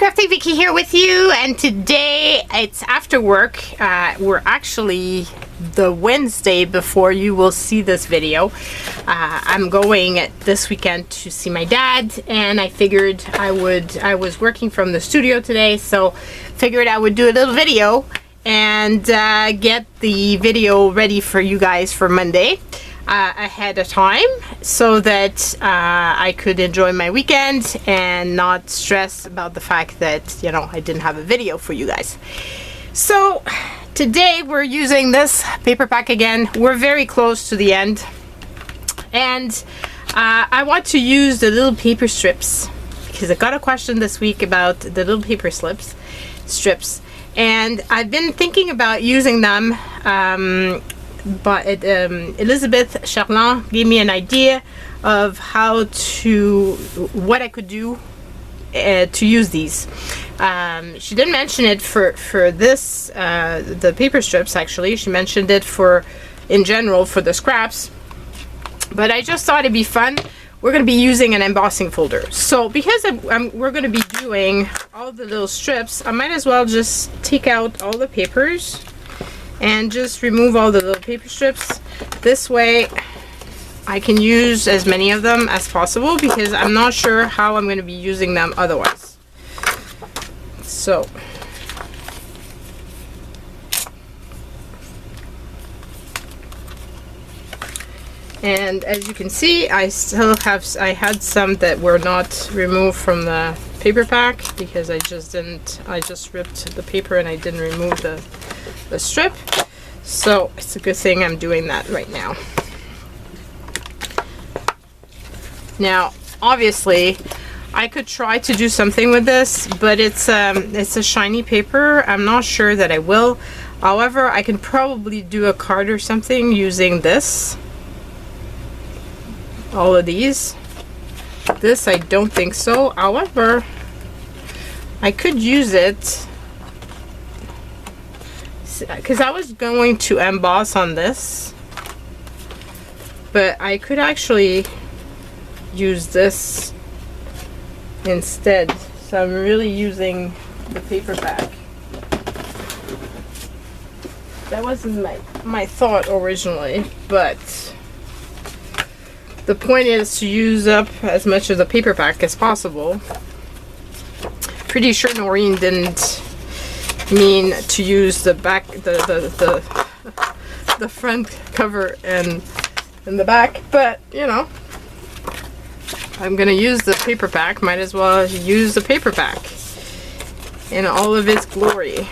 Crafty Vicky here with you, and today it's after work. We're actually the Wednesday before you will see this video. I'm going this weekend to see my dad, and I figured I was working from the studio today, so figured I would do a little video and get the video ready for you guys for Monday ahead of time, so that I could enjoy my weekend and not stress about the fact that, you know, I didn't have a video for you guys. So today we're using this paper pack again. We're very close to the end, and I want to use the little paper strips because I got a question this week about the little paper strips, and I've been thinking about using them. But Elizabeth Charland gave me an idea of what I could do to use these. She didn't mention it for this, the paper strips actually. She mentioned it in general for the scraps. But I just thought it'd be fun. We're going to be using an embossing folder. So because we're going to be doing all the little strips, I might as well just take out all the papers and just remove all the little paper strips. This way I can use as many of them as possible, because I'm not sure how I'm going to be using them otherwise. So and as you can see, I had some that were not removed from the paper pack because I just ripped the paper and I didn't remove the strip. So it's a good thing I'm doing that right now. Now obviously I could try to do something with this, but it's a shiny paper. I'm not sure that I will. However, I can probably do a card or something using this. All of these. This I don't think so. However, I could use it because I was going to emboss on this, but I could actually use this instead. So I'm really using the paper pack. That wasn't my thought originally, but the point is to use up as much of the paper pack as possible. Pretty sure Noreen didn't mean to use the back, the front cover and the back, but you know, I'm gonna use the paper pack. Might as well use the paper pack in all of its glory.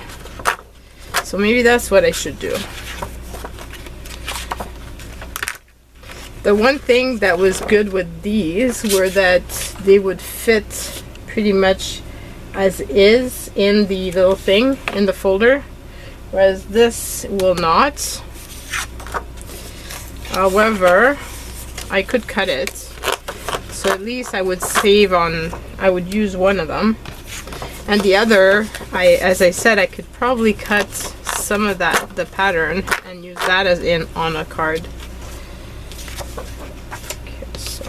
So maybe that's what I should do. The one thing that was good with these were that they would fit pretty much as is in the little thing in the folder, whereas this will not. However, I could cut it, so at least I would I would use one of them, and the other, as I said, I could probably cut some of the pattern and use that as on a card. Okay, so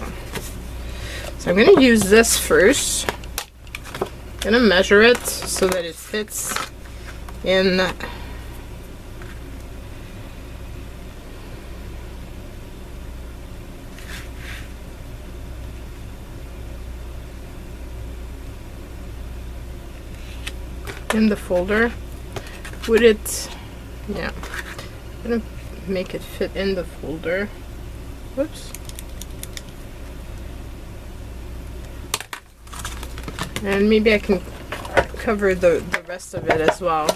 I'm going to use this first. I'm gonna measure it so that it fits in the folder. Would it? Yeah, I'm gonna make it fit in the folder. Whoops. And maybe I can cover the rest of it as well.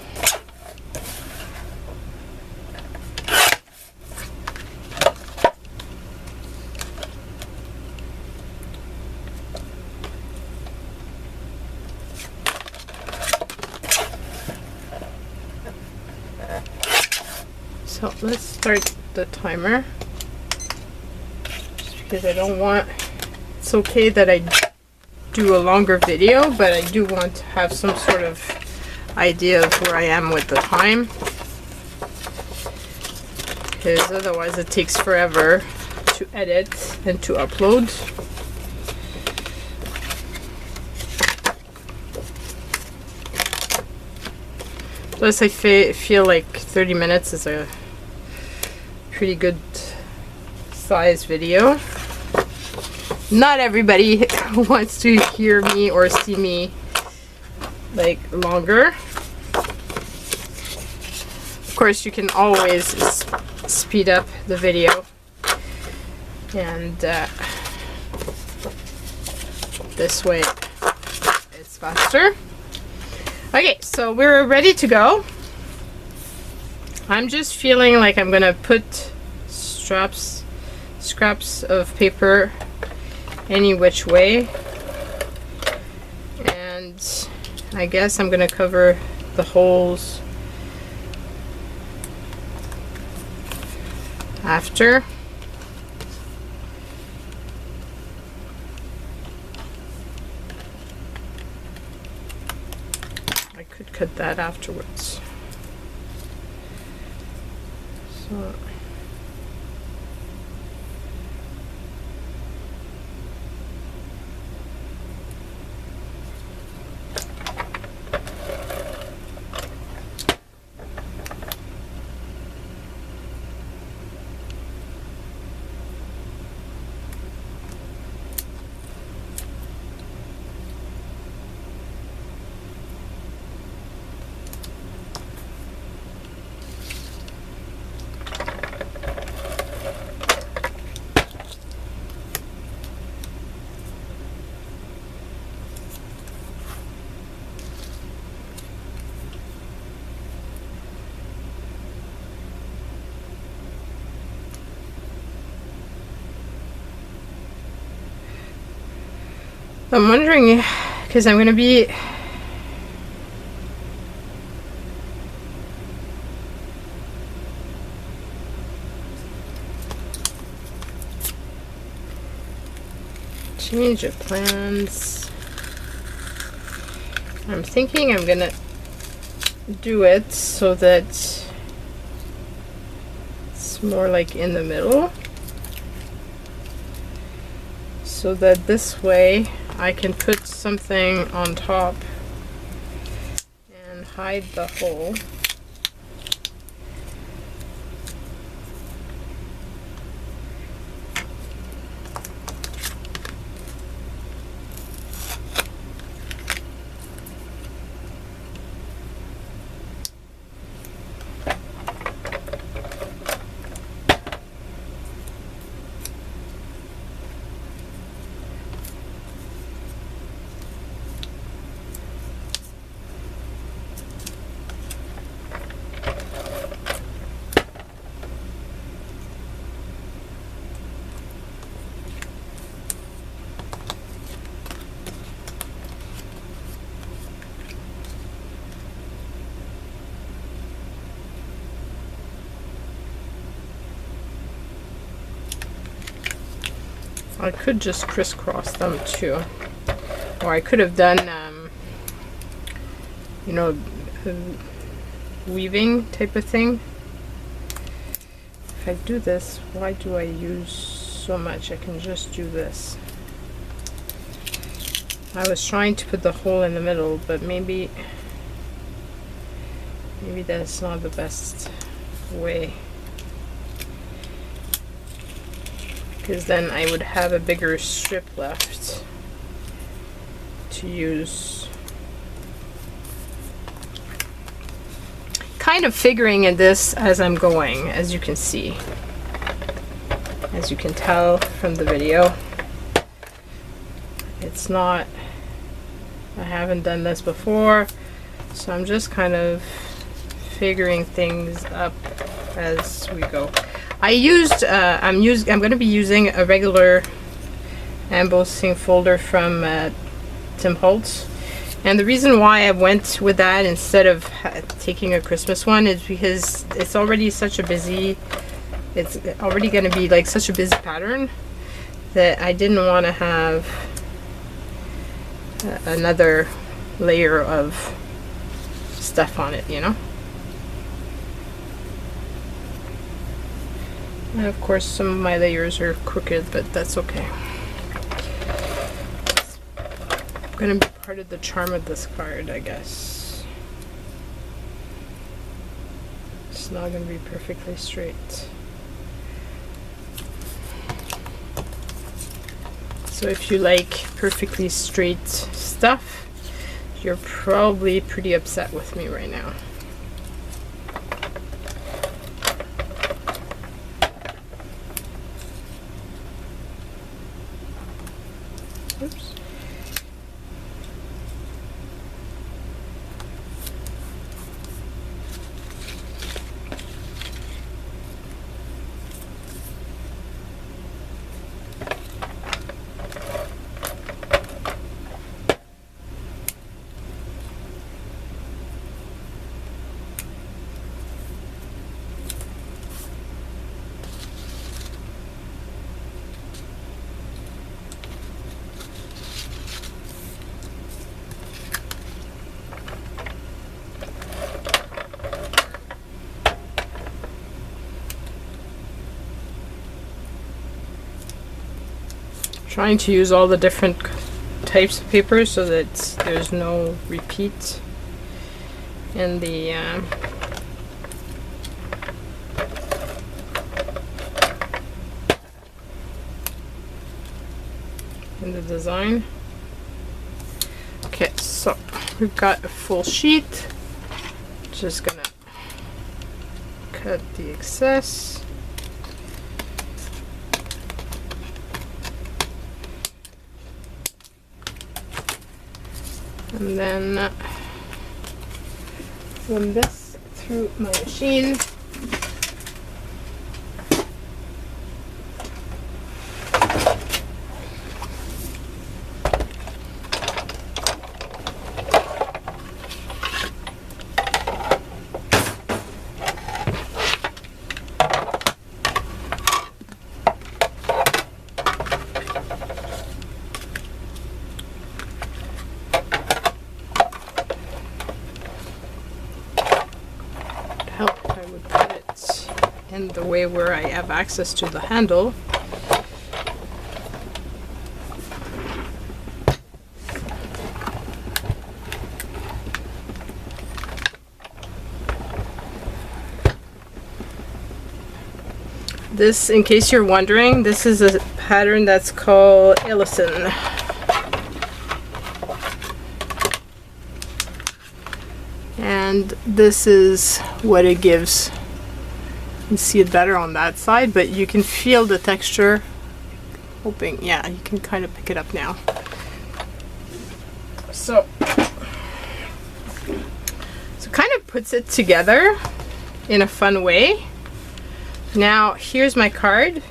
So let's start the timer. Just because I don't want, it's okay that I do a longer video, but I do want to have some sort of idea of where I am with the time, because otherwise it takes forever to edit and to upload. Plus I feel like 30 minutes is a pretty good size video. Not everybody wants to hear me or see me like longer. Of course, you can always speed up the video, and this way it's faster. Okay, so we're ready to go. I'm just feeling like I'm gonna put scraps of paper any which way, and I guess I'm gonna cover the holes after. I could cut that afterwards. So I'm wondering, because I'm going to be change of plans. I'm thinking I'm going to do it so that it's more like in the middle, so that this way I can put something on top and hide the hole. I could just crisscross them too, or I could have done, you know, weaving type of thing. If I do this, why do I use so much? I can just do this. I was trying to put the hole in the middle, but maybe that's not the best way, because then I would have a bigger strip left to use. Kind of figuring in this as I'm going, as you can see, as you can tell from the video. It's not, I haven't done this before, so I'm just kind of figuring things up as we go. I used, I'm going to be using a regular embossing folder from Tim Holtz, and the reason why I went with that instead of taking a Christmas one is because it's already such a busy, it's already going to be like such a busy pattern that I didn't want to have another layer of stuff on it, you know. And of course some of my layers are crooked, but that's okay. It's gonna be part of the charm of this card, I guess. not going to be perfectly straight. So if you like perfectly straight stuff, you're probably pretty upset with me right now. Oops. Trying to use all the different types of paper so that there's no repeat in the design. Okay, so we've got a full sheet. Just gonna cut the excess. And then run this through my machine. In the way where I have access to the handle. This, in case you're wondering, this is a pattern that's called Embossing. And this is what it gives. You can see it better on that side, but you can feel the texture. Hoping, yeah, you can kind of pick it up now. So kind of puts it together in a fun way. Now here's my card.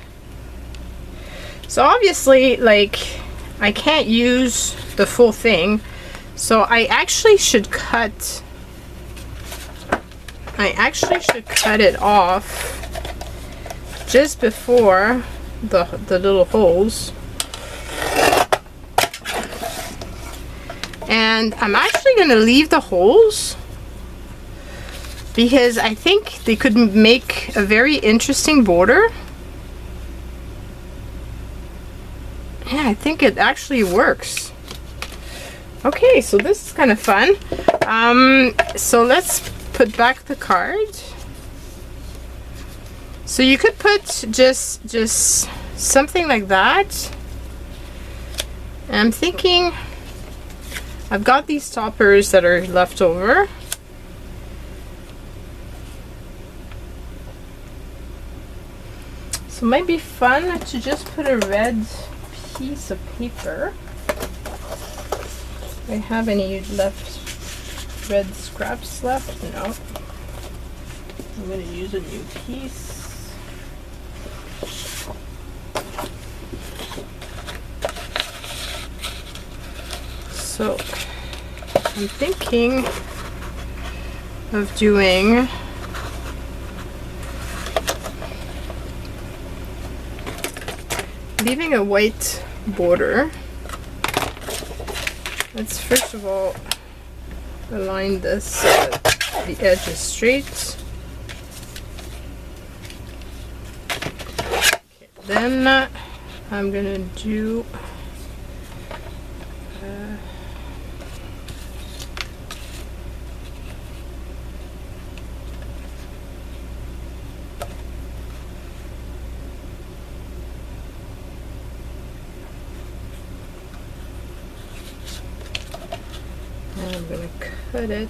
So obviously, like, I can't use the full thing, so I actually should cut it off just before the little holes. And I'm actually going to leave the holes because I think they could make a very interesting border. Yeah, I think it actually works. Okay, so this is kind of fun. So let's put back the card. So you could put just something like that. And I'm thinking I've got these toppers that are left over. So it might be fun to just put a red piece of paper. Do I have any left red scraps left? No. I'm going to use a new piece. So I'm thinking of doing leaving a white border. Let's first of all align this so that the edge is straight. Okay, then I'm gonna do gonna cut it like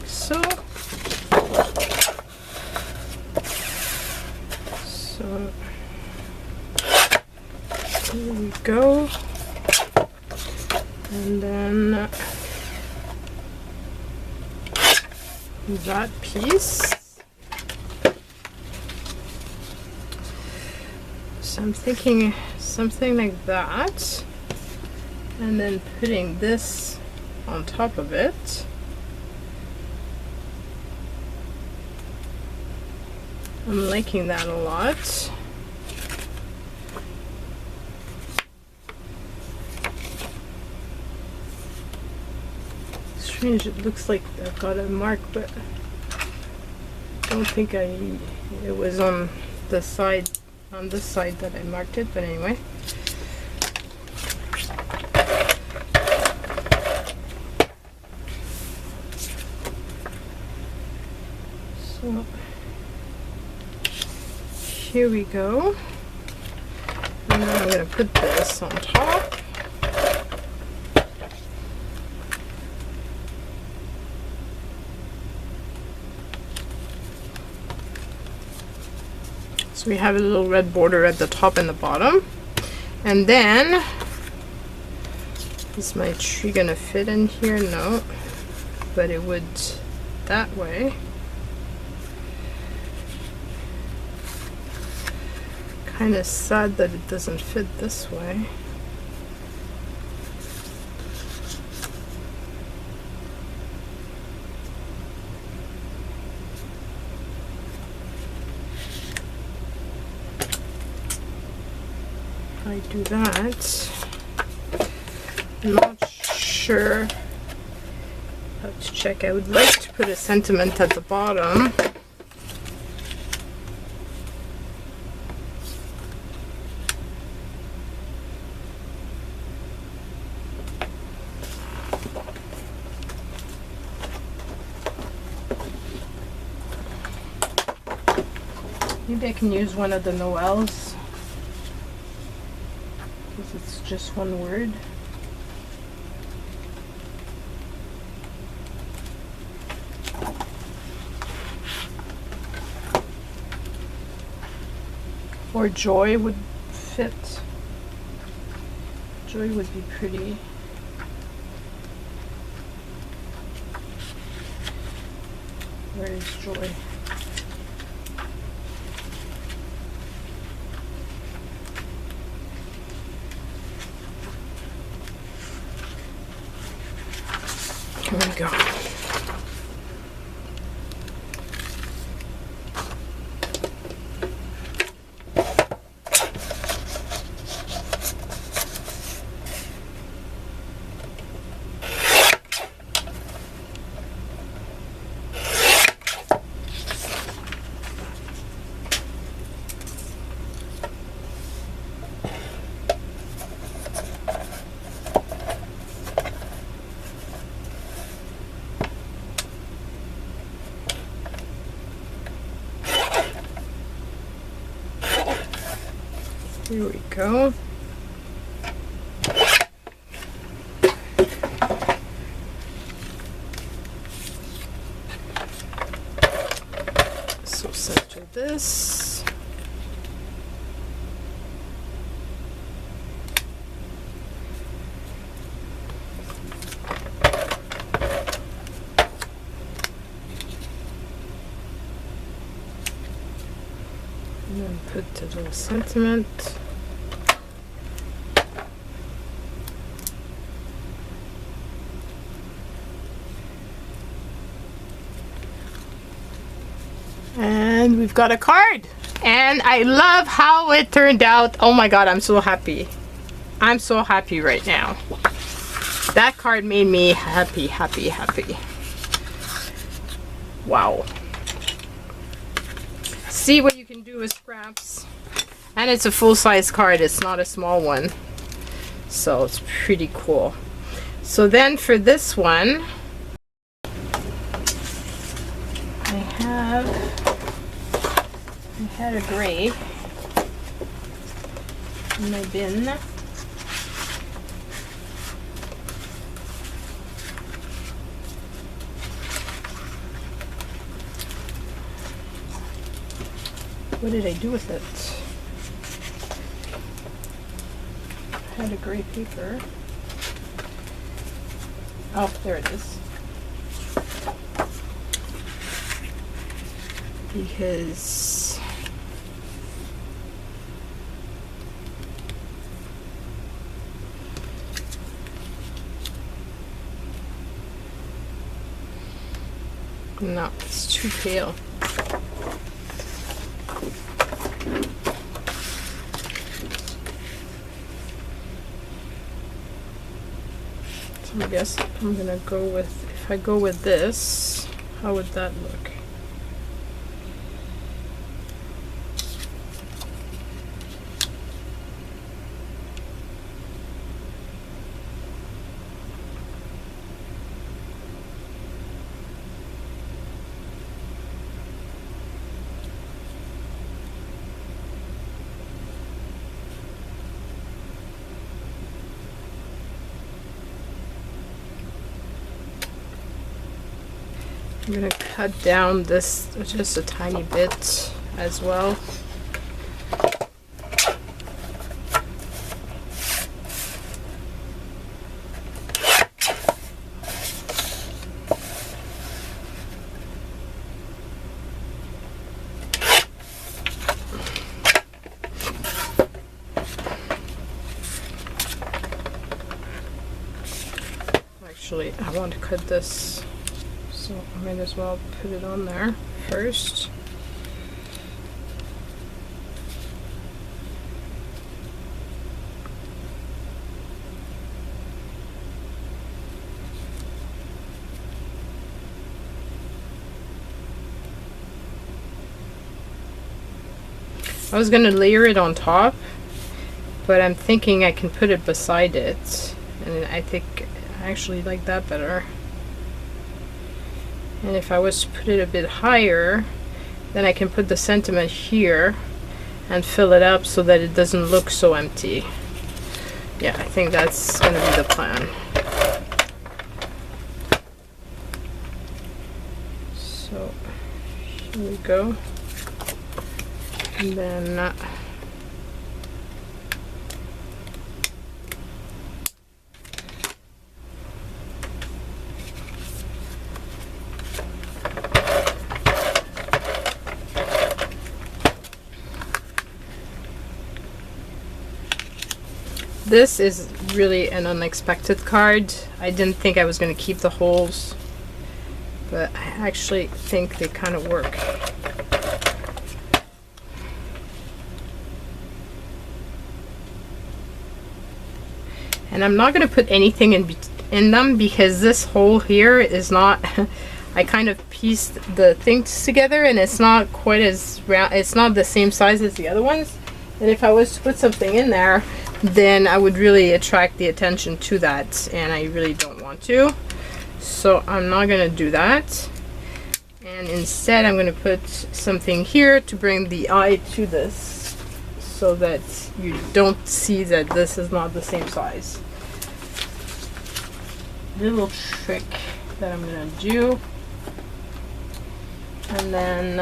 so. So here we go. And then that piece. So I'm thinking something like that, and then putting this on top of it. I'm liking that a lot. Strange, it looks like I've got a mark, but I don't think it was on the side, on this side that I marked it, but anyway. So here we go. And then I'm going to put this on top. So we have a little red border at the top and the bottom. And then, is my tree gonna fit in here? No, but it would that way. Kind of sad that it doesn't fit this way. I do that. I'm not sure. I have to check. I would like to put a sentiment at the bottom. Maybe I can use one of the Noels. It's just one word. Or joy would fit. Joy would be pretty. Where is joy? Here we go. Here we go. So center this. And then put the little sentiment. And we've got a card. And I love how it turned out. Oh my god, I'm so happy. I'm so happy right now. That card made me happy, happy, happy. Wow. See what you can do with scraps. And it's a full-size card. It's not a small one. So it's pretty cool. So then for this one, I had a gray in my bin. What did I do with it? I had a gray paper. Oh, there it is. Because no, it's too pale. So I guess I'm gonna go with, if I go with this, how would that look? I'm gonna cut down this just a tiny bit as well. Actually, I want to cut this, so I might as well put it on there first. I was gonna layer it on top, but I'm thinking I can put it beside it, and I think I actually like that better. And if I was to put it a bit higher, then I can put the sentiment here and fill it up so that it doesn't look so empty. Yeah, I think that's gonna be the plan. So here we go. And then this is really an unexpected card. I didn't think I was going to keep the holes, but I actually think they kind of work. And I'm not going to put anything in them because this hole here is not I kind of pieced the things together and it's not quite as round, it's not the same size as the other ones. And if I was to put something in there, then I would really attract the attention to that, and I really don't want to. So I'm not going to do that. And instead I'm going to put something here to bring the eye to this so that you don't see that this is not the same size. Little trick that I'm going to do. And then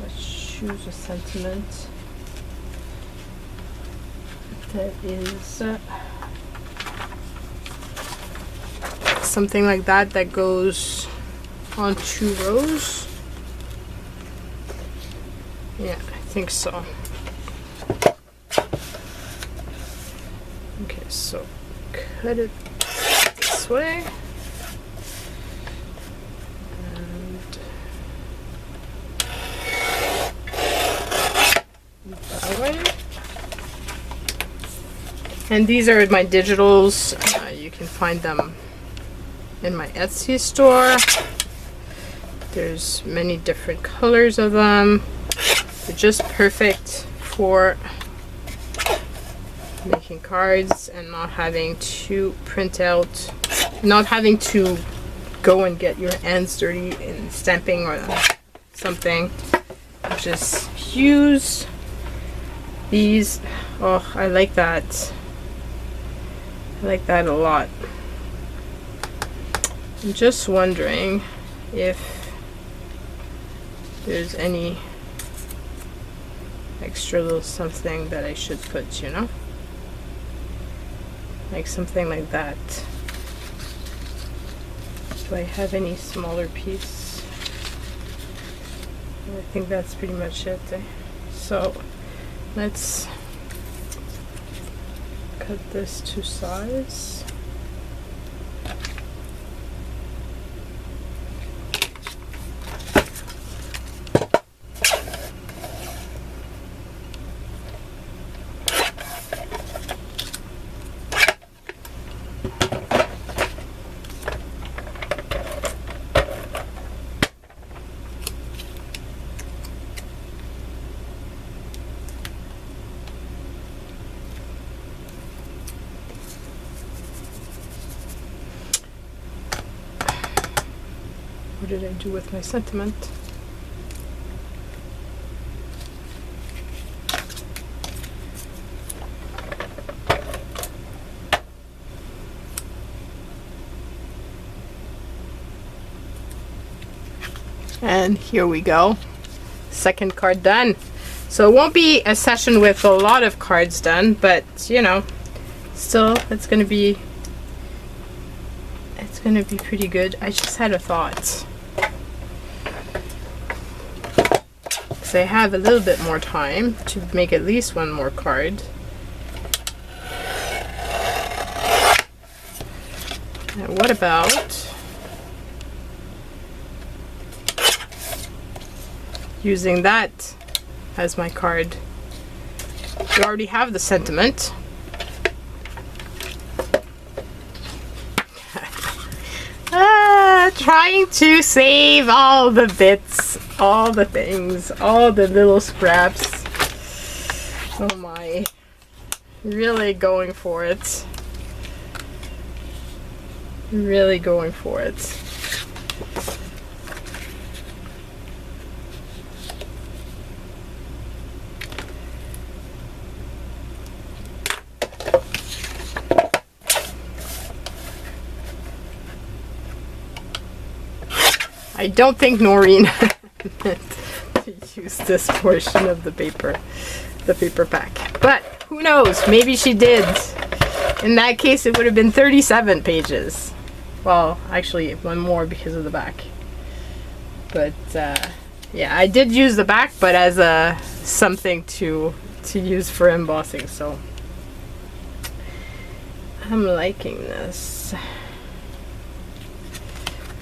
let's choose a sentiment that is something like that, that goes on 2 rows. Yeah, I think so. Okay, so cut it this way. And these are my digitals. You can find them in my Etsy store. There's many different colors of them. They're just perfect for making cards and not having to print out, not having to go and get your hands dirty in stamping or something. Just use these. Oh, I like that. I like that a lot. I'm just wondering if there's any extra little something that I should put, you know, like something like that. Do I have any smaller piece? I think that's pretty much it. So let's cut this to size. What did I do with my sentiment? And here we go. Second card done. So it won't be a session with a lot of cards done, but you know, still it's gonna be pretty good. I just had a thought. So I have a little bit more time to make at least one more card. And what about using that as my card? You already have the sentiment. Trying to save all the bits, all the things, all the little scraps. Oh my. Really going for it. Really going for it. I don't think Noreen meant to use this portion of the paper pack, but who knows, maybe she did. In that case it would have been 37 pages. Well, actually one more because of the back, but yeah, I did use the back, but as a something to use for embossing. So I'm liking this.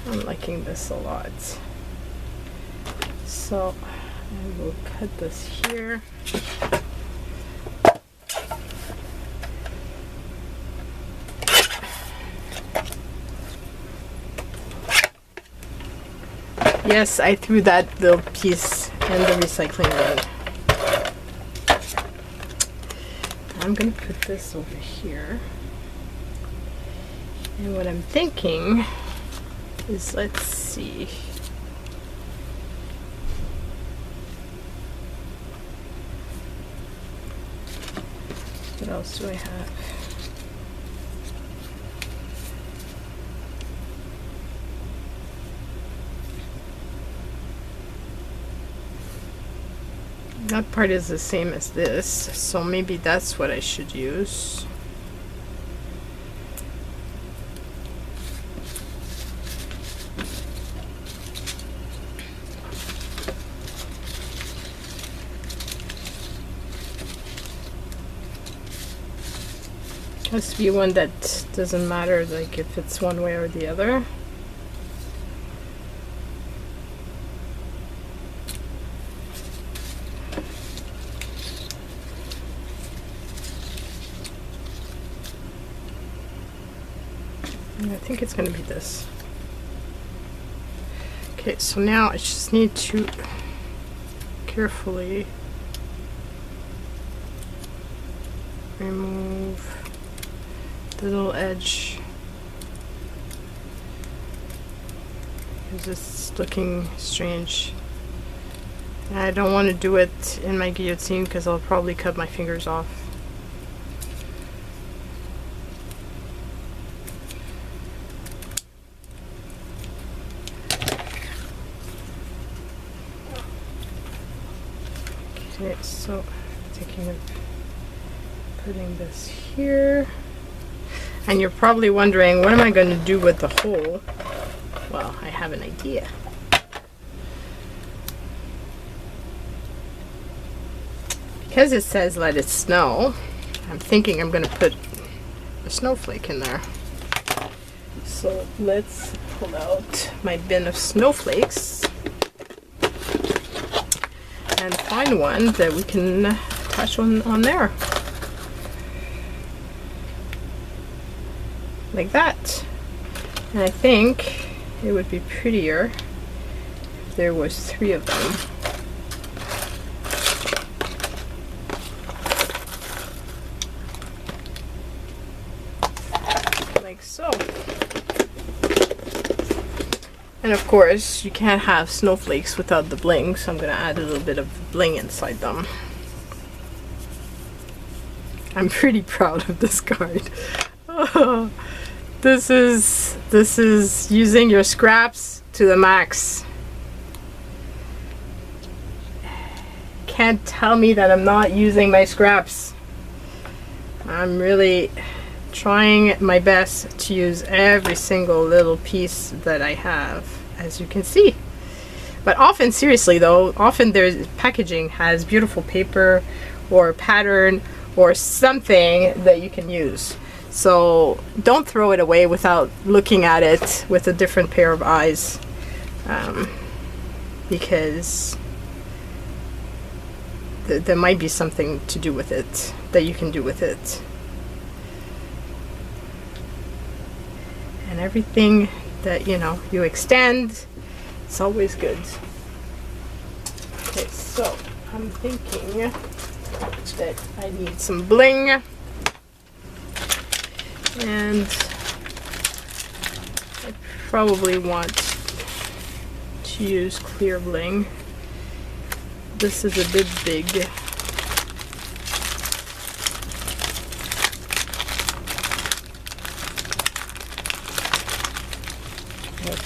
I'm liking this a lot. So I will cut this here. Yes, I threw that little piece in the recycling bin. I'm gonna put this over here. And what I'm thinking is, let's see. What else do I have? That part is the same as this, so maybe that's what I should use. Has to be one that doesn't matter, like if it's one way or the other. I think it's going to be this. Okay, so now I just need to carefully remove the little edge, because it's looking strange. And I don't want to do it in my guillotine because I'll probably cut my fingers off. Okay, so putting this here, and you're probably wondering, what am I going to do with the hole? Well, I have an idea. Because it says let it snow, I'm thinking I'm going to put a snowflake in there. So let's pull out my bin of snowflakes and find one that we can attach on there. Like that. And I think it would be prettier if there was 3 of them. Like so. And of course, you can't have snowflakes without the bling, so I'm going to add a little bit of bling inside them. I'm pretty proud of this card. Oh, this is using your scraps to the max. Can't tell me that I'm not using my scraps. I'm really trying my best to use every single little piece that I have, as you can see. But often, seriously though, often there's packaging has beautiful paper or pattern or something that you can use. So don't throw it away without looking at it with a different pair of eyes, because there might be something to do with it that you can do with it. And everything that you extend, it's always good. Okay, so I'm thinking that I need some bling, and I probably want to use clear bling. This is a bit big.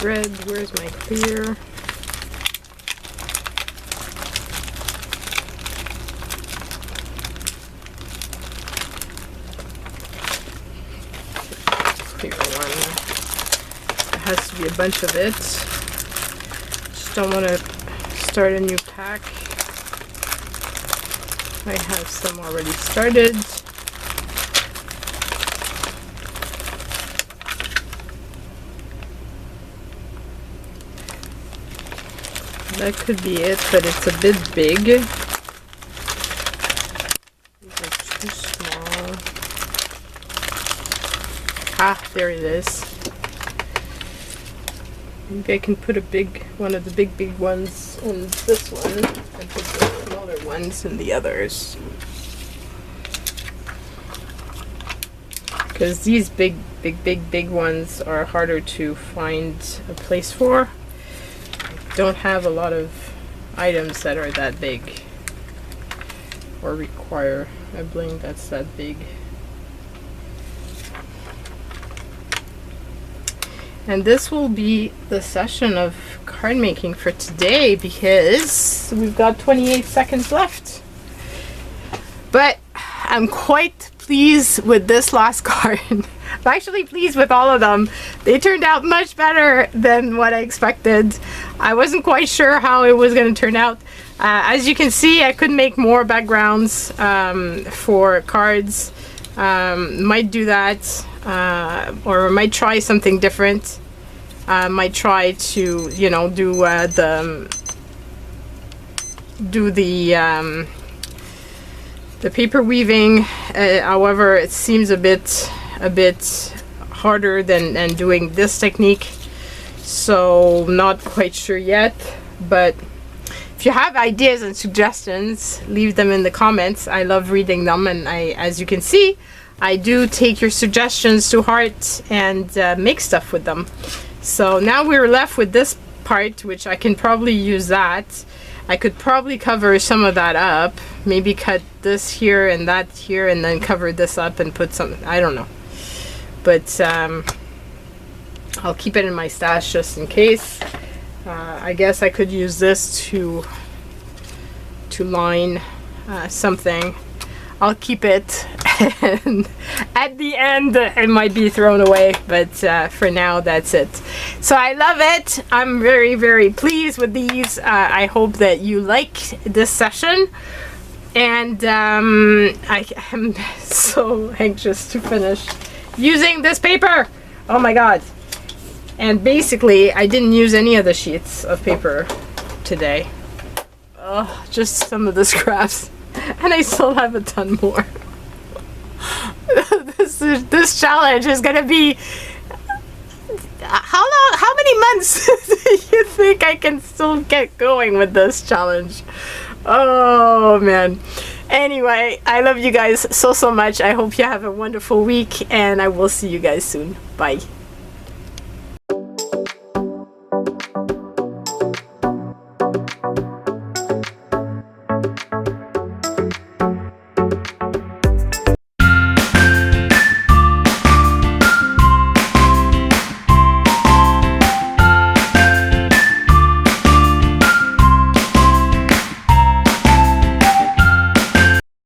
Red, where's my clear? Clear one. There has to be a bunch of it. Just don't want to start a new pack. I have some already started. That could be it, but it's a bit big. These are too small. Ah, there it is. Maybe I can put a big one of the big ones in this one and put the smaller ones in the others. Because these big ones are harder to find a place for. Don't have a lot of items that are that big or require a bling that's that big. And this will be the session of card making for today, because we've got 28 seconds left. But I'm quite pleased with this last card. I'm actually pleased with all of them. They turned out much better than what I expected. I wasn't quite sure how it was going to turn out. As you can see, I could make more backgrounds for cards. Might do that, or might try something different. Might try to, do the paper weaving. However, it seems a bit harder than doing this technique, so not quite sure yet. But if you have ideas and suggestions, leave them in the comments. I love reading them, and as you can see, I do take your suggestions to heart and make stuff with them. So now we're left with this part, which I can probably use that. I could probably cover some of that up, maybe cut this here and that here, and then cover this up and put some, I don't know. But I'll keep it in my stash just in case. I guess I could use this to line something. I'll keep it, and at the end it might be thrown away, but for now that's it. So I love it. I'm very, very pleased with these. I hope that you like this session, and I am so anxious to finish using this paper. Oh my god. And basically I didn't use any of the sheets of paper today. Oh, just some of the scraps. And I still have a ton more. This challenge is gonna be, how many months do you think I can still get going with this challenge? Oh man. Anyway, I love you guys so much. I hope you have a wonderful week, and I will see you guys soon. Bye.